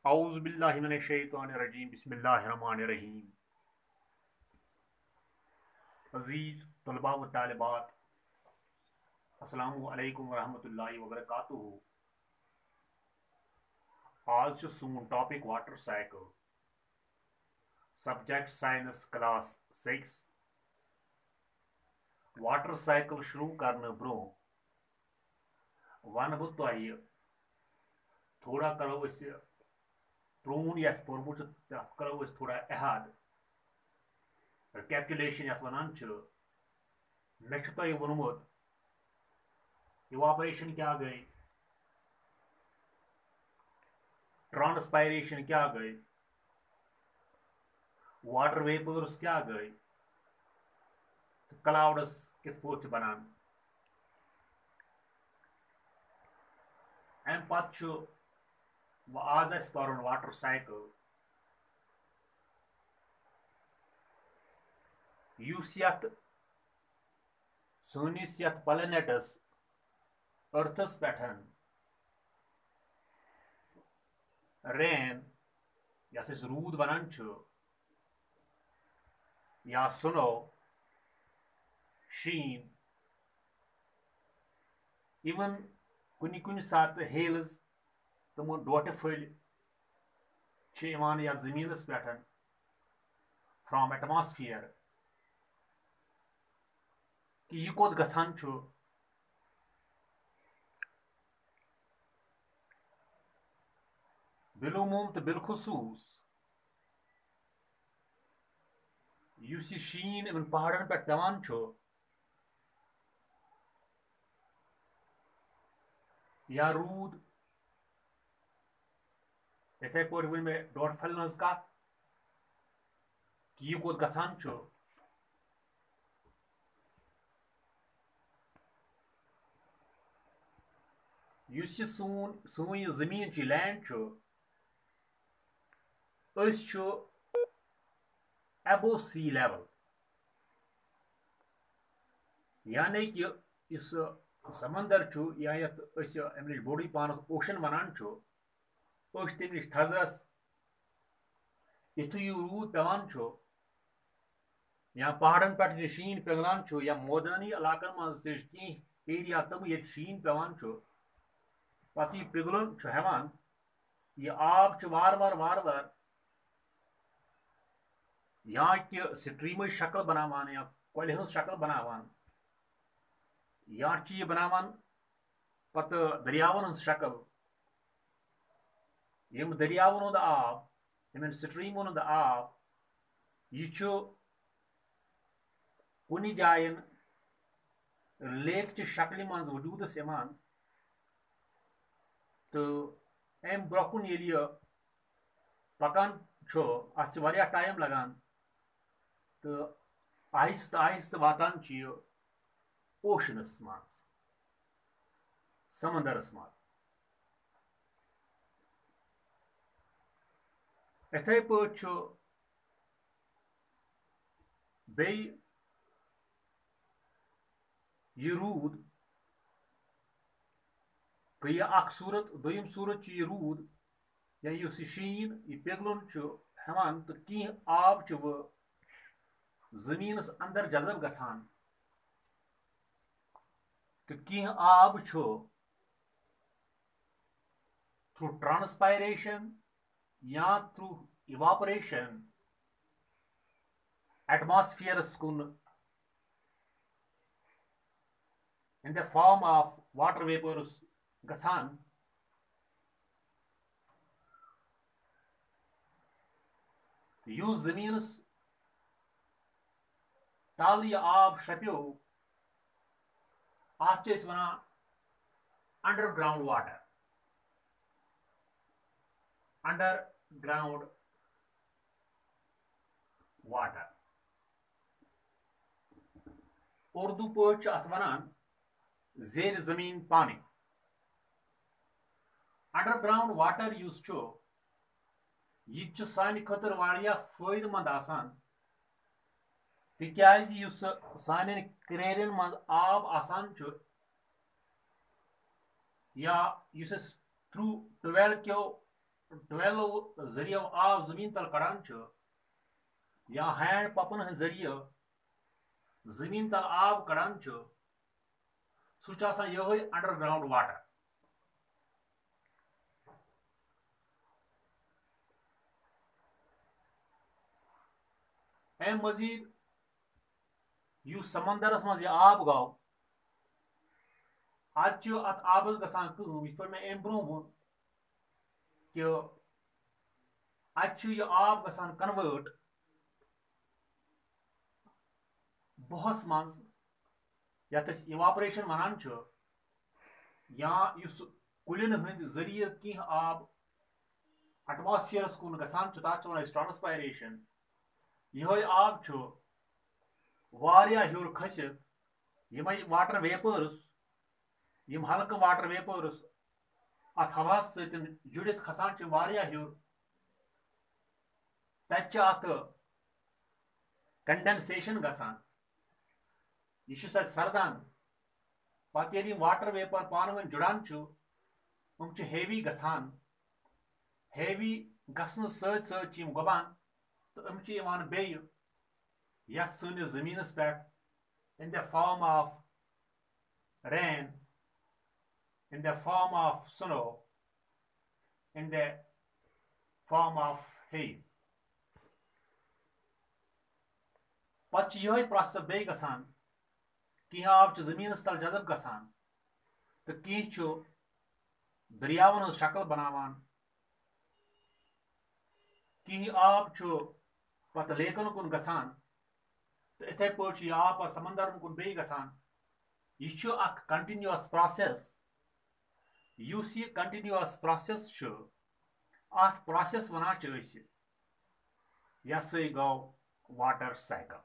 औज़ु बिल्लाहि मिनश शैतानिर रजीम बिस्मिल्लाहिर रहमानिर रहीम। अज़ीज़ तलबा व तालिबात, अस्सलामु अलैकुम व रहमतुल्लाहि व बरकातुहू। आज सून topic water cycle, subject science class 6। Water cycle शुरू करने ब्रो वन बह तोह थोड़ा करो प्रून यस पोर्मुत तथ करो थोड़ा एहाद कैलकुलेशन यथ वनान मे तोह वोनमुत इवापरेशन क्या गई, ट्रांसपायरेशन क्या गई, वाटर वेपर्स क्या गई, तो क्लाउड्स कित पोत बनान। अम पत् आज अस पर्न वाटर साइकिल युस यथ सनिस यथ प्लेनेटस अर्थस पे रेन यथ रूद वनान या स्नो शीन इवन कुन कुन सात हेल्स तम डोट फल या जमीनस पे फ्रॉम एटमॉस्फेयर कि यह कोत गसान बिलुमूम तो बिलखसूस युस यह शीन इन पहाड़न पे पेवान या रूद इथे पे वन मे डोट फलन हज कत कि यह कोत गसान युस यह सून यह जमीन लैंड अबो सी लेवल, यानी कि इस समंदर या अम नश बोड़ी पान ओशन वनान तम नश थजरस युथु यह रूद पेवान या पहाड़न पे शीन पिघलान या मोदानी इलाकन मज कह एरिया तम ये शीन पेवान पत यह पिघलन हेवान यह आब वार वार वार वार यहाँ कि स्ट्रीम शक्ल बनावान या कोल हज शक्ल बनावान या यह बनावान पत दरियावन हज शक्ल। यम दरियावन हुंद आब इन स्ट्रीमन हुंद आब यह कुन जायन लेक च शक्ल मज वजूदस यमान तो अम ब्रोकुन ये पकान अत टाइम लगान तो आहिस्त आहिस्त वातान ओशनस मज समंदरस मज। इथे पे बे यह रूद गई अख सूरत, दोयम सूरत यह रूद या यह शीन यह पिघलन हेवान तो कह आब वो जमीनस अंदर जजब गसान तो कह आब थ्रू ट्रांसपायरेशन या थ्रू इवापरेशन एटमॉस्फेयरस कुन in the form of water vapours गसान युस जमीनस तल यह आब शपो अत वनान underground water, underground water Urdu पे अत वनान जेर जमीन पानी। अंडरग्राउंड वाटर युस यह सान खतर फायदेमंद आसान तिकाज युस सान क्रेरन मज आब आसान या युस थ्रू ट्वेल क्यों ट्वेलो जरियो आब जमीन तल कड़ान या हैंड पपन हंद जरिए जमीन तल आब कड़ान सह यह अंडरग्राउंड वाटर। अम मजीद युस समंदरस मज यह आब गो अत आबस गसान कम ये पे मे ब्रो वो कि अत यह आब गसान कन्वर्ट बहस मज यथ इवापरेशन वनान या युस कुलिन हंद जरिए कह आब एटमॉस्फेयरस कुन गसान तथ वन ट्रांसपायरेशन यह आब हूर खसित यम वाटर वेपर्स यम हल्क वाटर वेपर्स अत हवा सत जुड़ित खसान हूर तत अत कंडेंसेशन गसान यह सरदान पत ये वाटर वेपर पान वन जुड़ान हम हेवी गसान हेवी गसन सत गोबान तो हम बे यथ सनिस जमीनस पे इन the form of rain in the form of snow in the form of hay पत यह प्रोसेस बे गसान कह आब जमीनस तल जजब गसान तो कह दरियावन हज शक्ल बनावान कह आब पत लेकन कुन गसान तो इथे पे यह आब समंदरन कुन बे गसान यह कंटिन्यूअस प्रोसेस युस यह कंटिन्यूअस प्रोसेस अत प्रोसेस वनान यह सा गो वाटर साइकिल।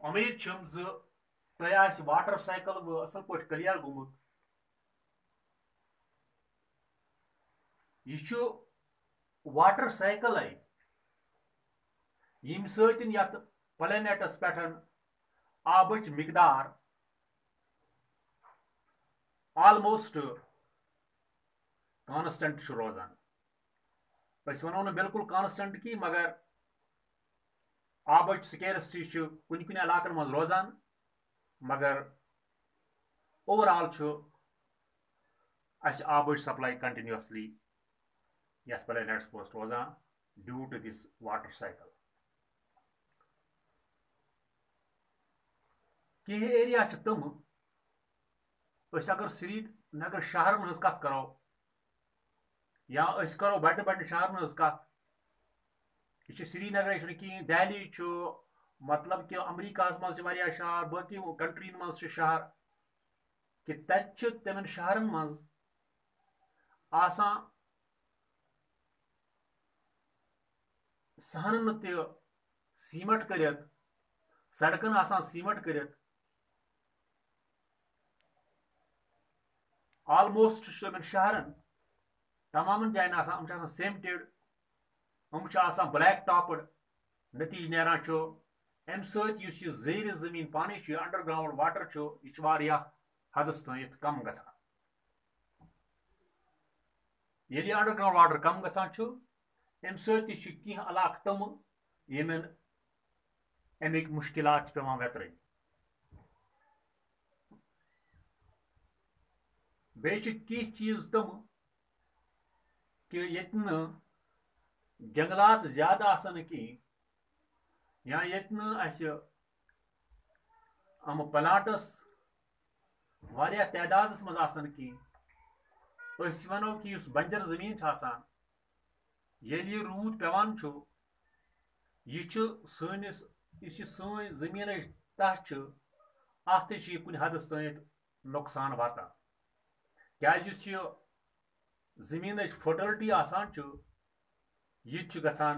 उम्मीद तुम वाटर साइकिल वो असल पे क्लियर गुमुत यह वाटर साइकिल यम सत प्लेनेटस पे आबच मिकदार ऑलमोस्ट कांस्टेंट रोजान वनो न बिल्कुल कांस्टेंट की मगर आबच स्केरसिटी कुन कुन इलाकन मज रोजान मगर ओवरऑल आबच सप्लाई कंटिन्यूअसली यस प्लेनेट्स पे रोजान due to this water cycle. कह एरिया तम अगर श्रीनगर शहरन हज कत करो या करो बड़ बड़ शहरन हज कत यह श्रीनगर कहें दिल्ली मतलब कि अमरीका मज शहर बाकी कंट्रीन मज शहर कि तत तमन शहरन मज सहन सीमेंट कर सड़कन सीमेंट कर ऑलमोस्ट शहरन तमाम जायन सेमटेड हम ब्लैक टॉपड नतीज नान अम सत जेर जमीन पानी अंडरग्राउंड वाटर यह हदस तथ कम गसान ये अंडरग्राउंड वाटर कम गसान अम सत कह इलाक तम यमन अमिक मुश्किलात पेवान वेतरन बे कह चीज तम कि ये जंगलात ज्यादा आसन कहें या ये प्लांटस वारिया तादाद मज आसन कहें वनो कि बंजर जमीन ये रूद पेवान यह सनिस सन जमीन तह अत कुन हदस तथ नुकसान वातान क्या जमीन फर्टिलिटी आसान यह गसान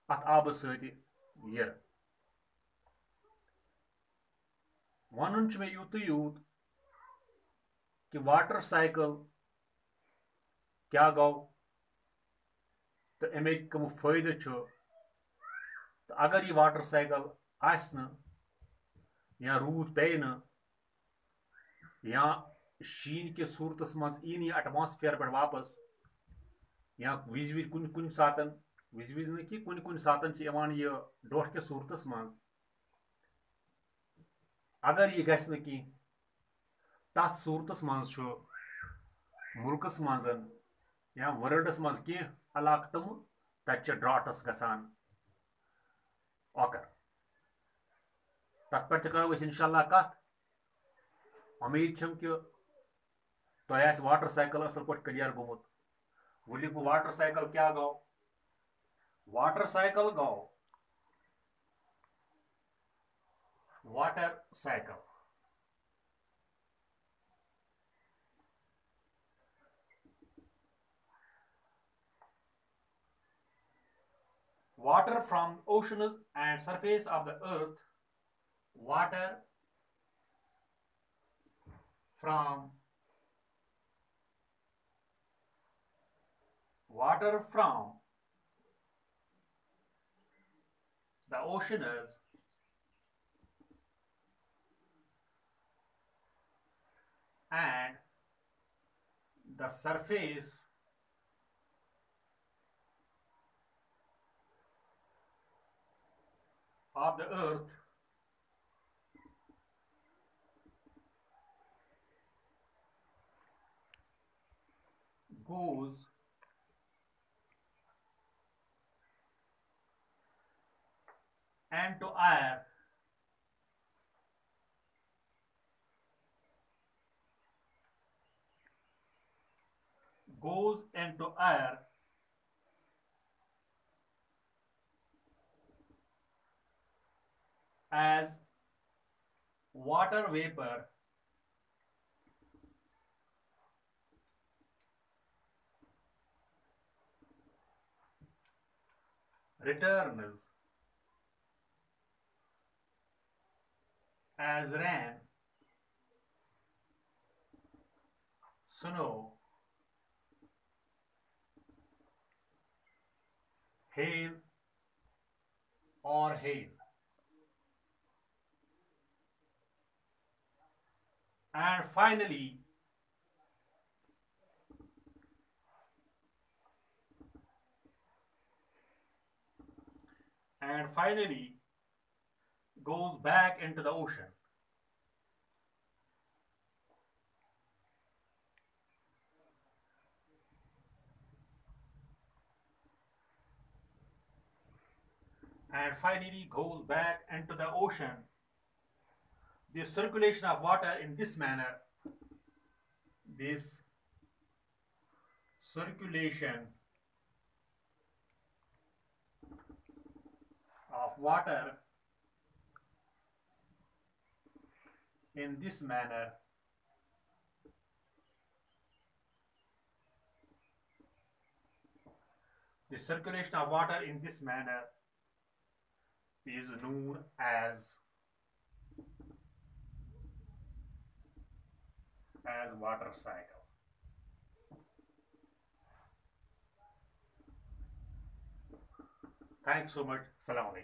अत आब सत वन मे यूत यूत कि वाटर साइकिल क्या गो तो अमिक कम फायदे तो अगर यह वाटर साइकिल आस या रूद पे न या शीन के सूरत मज यी एटमॉस्फेयर पे वापस या विज विज कुन कुन सातन विज विज न कि कुन कुन सातन यह डोठ के सूरत मज अगर यह गस कि तथ सूरत मज मुल्कस मज या वर्ल्डस मज कह इलाक तम तत ड्राटस गसान ऑकर तथ पे करो इंशाल्लाह कत उम्मीद कि तुम वाटर साइकिल असल पे क्लियर गोमुत वो लिख वाटर साइकिल क्या गो वाटर साइकिल गो water cycle water from oceans and surface of the earth water from the oceans and the surface of the earth goes into air as water vapor returns as rain, snow, hail, or hail. And finally goes back into the ocean. And finally goes back into the ocean. The circulation of water in this manner, this circulation of water in this manner the circulation of water in this manner is known as water cycle. Thanks so much. Assalamu alaikum.